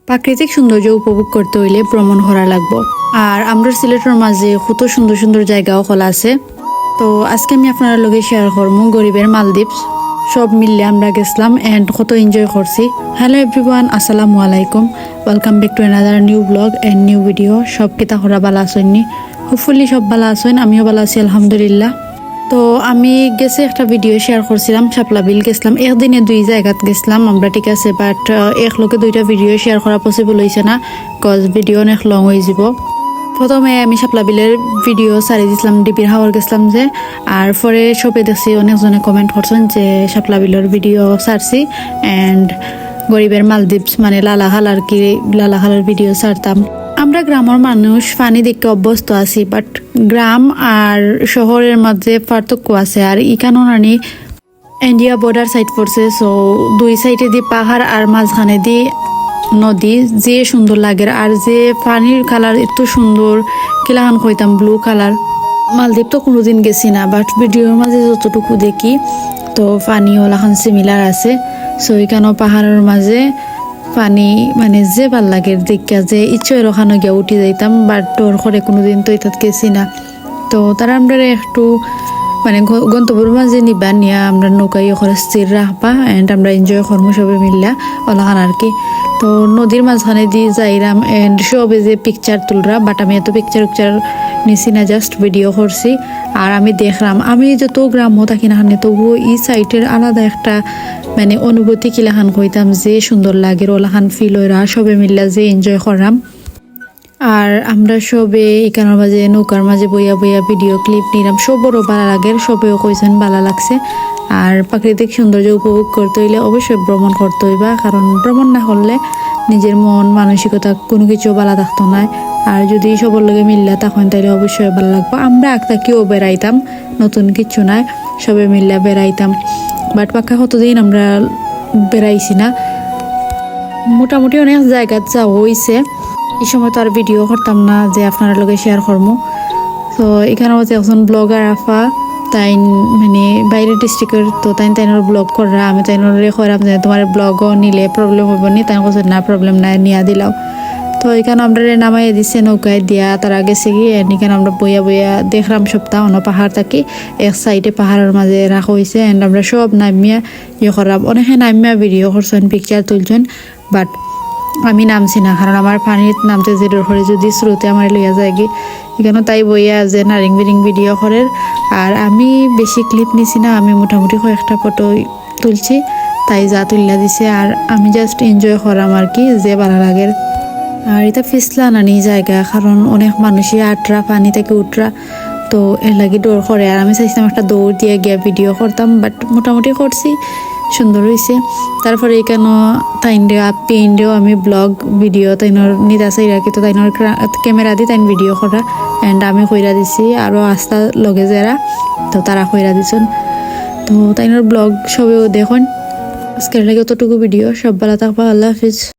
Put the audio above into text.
প্রাকৃতিক সৌন্দর্য উপভোগ করতে হইলে ভ্রমণ করা লাগবো। আর আমরা সিলেটের মাঝে কত সুন্দর সুন্দর জায়গাও খোলা আছে। তো আজকে আমি আপনার লগে শেয়ার করবো গরিবের মালদ্বীপস। সব মিললে আমরা গেছিলাম এন্ড কত এনজয় করছি। হ্যালো এভরিওয়ান, আসসালামু আলাইকুম, welcome back to another new blog and new video. সব কিতা করা ভালো আসেননি, হোপফুলি সব ভালো আছেন, আমিও ভালো আছি আলহামদুলিল্লাহ। তো আমি গেছে একটা ভিডিও শেয়ার করছিলাম, শাপলা বিল গেছিলাম, একদিনে 2 জায়গাত গেছিলাম আমরা, ঠিক আছে। বাট এক লোকে 2টা ভিডিও শেয়ার করা পসিবল হয়েছে না, কজ ভিডিও অনেক লং হয়ে যাব। প্রথমে আমি শাপলা বিলের ভিডিও সারি দিয়েছিলাম, ডিপির হাওয়ার গেছিলাম যে। আর পরে সবে দেখছি অনেকজনে কমেন্ট করছেন যে শাপলা বিলের ভিডিও সারছি অ্যান্ড গরিবের মালদ্বীপস মানে লালাখালার ভিডিও সারতাম। আমরা গ্রামের মানুষ পানি দেখতে অভ্যস্ত আছি, বাট গ্রাম আর শহরের মাঝে পার্থক্য আছে। আর ইকানো নানি ইন্ডিয়া বর্ডার সাইড পড়ছে, সো 2 সাইডে দিয়ে পাহাড় আর মাঝখানে দিয়ে নদী, যে সুন্দর লাগে। আর যে পানির কালার এত সুন্দর, কিলাহান কইতাম ব্লু কালার। মালদ্বীপ তো কোনোদিন গেছি না, বাট ভিডিওর মাঝে যতটুকু দেখি তো পানি ওলাখান সিমিলার আছে। সো এখানেও পাহাড়ের মাঝে পানি মানে যে ভাল লাগে দেখা, যে ইচ্ছে ওখানে গিয়ে উঠে যাইতাম, বাট ডর করে কোনোদিন তো এটাত গেছি না। তো তারা আমরা একটু মানে গন্তব্যের মাঝে নিবা নিয়ে আমরা নৌকাই ওখানে স্থির রাখবা এন্ড আমরা এনজয় করবো সবে মিললা ওলাখান আর কি। তো নদীর মাঝখানে দিয়ে যাইরাম এন্ড সবে যে পিকচার তুলরা, বাট আমি এত পিকচার নিছি না, জাস্ট ভিডিও করছি। আর আমি দেখলাম, আমি যত গ্রামও থাকি না হানে তবুও এই সাইটের আলাদা একটা মানে অনুভূতি কিলাখান কইতাম, যে সুন্দর লাগে ওলাখান ফিল হইরা সবে মিললা যে এনজয় করলাম। আর আমরা সবে এখানের মাঝে নৌকার মাঝে বইয়া ভিডিও ক্লিপ নিলাম, সবরও ভালো লাগে, সবেও কইছেন ভালো লাগছে। আর প্রাকৃতিক সৌন্দর্য উপভোগ করতে হইলে অবশ্যই ভ্রমণ করতে হইবা, কারণ ভ্রমণ না করলে নিজের মন মানসিকতা কোনো কিছু ভালো থাকতো না। আর যদি সবার লগে মিললা তখন তাইলে অবশ্যই ভালো লাগবো। আমরা কেউ বেড়াইতাম, নতুন কিছু নাই, সবে মিললা বেড়াইতাম। বাট পাক্কা কতদিন আমরা বেড়াইছি না, মোটামুটি অনেক জায়গা যাওয়া হয়েছে। এই সময় তো আর ভিডিও করতাম না যে আপনার লগে শেয়ার করবো। তো এখানেও যে একজন ব্লগার আফা, তাই মানে বাইরের ডিস্ট্রিক্টের, তো তাইনোর ব্লগ করা, আমি তাইনোর করাম যে তোমার ব্লগও নিলে প্রবলেম হইব নি, তাই কথা না প্রবলেম নাই, নিয়া দিলাও। তো এখানে আমরা নামাইয়া দিচ্ছে নৌকায় দিয়া, তারা গেছে গিয়ে এখানে আমরা বইয়া দেখলাম সপ্তাহ অন্য পাহাড় থাকি এক সাইডে পাহাড়ের মাঝে রাখা হয়েছে এন্ড আমরা সব নামিয়া করাম। অনেকে নামিয়া ভিডিও করছেন, পিকচার তুলছেন, বাট আমি নামছি না, কারণ আমার পানির নামতে যে ডর করে যদি স্রোতে আমার লইয়া যায় গিয়ে। এখানে তাই বইয়া যে নারিং বিরিং ভিডিও করেন। আর আমি বেশি ক্লিপ নিছি না, আমি মোটামুটি কয়েকটা ফটো তুলছি, তাই যা তুলিয়া দিছে। আর আমি জাস্ট এনজয় করাম আর কি, যে ভালো লাগে। আর এটা ফিসলা নানি জায়গা, কারণ অনেক মানুষই আটরা পানি থেকে উঠরা, তো এর লাগে ডর করে। আর আমি চাইছিলাম একটা দৌড় দিয়ে গিয়ে ভিডিও করতাম, বাট মোটামুটি করছি, সুন্দর হয়েছে। তারপরে এখানে পিন্ডেও আমি ব্লগ ভিডিও তাইনোর নিদা চাই রাখি, তো তাইনোর ক্যামেরা দিয়ে তাইন ভিডিও করা অ্যান্ড আমি কইরা দিছি, আরও আস্তা লগে যারা তো তারা কইরা দিছেন। তো তাইনোর ব্লগ সবেও দেখুন। আজকের লাগে অতটুকু ভিডিও, সব ভালো থাকবা, আল্লাহ হাফিজ।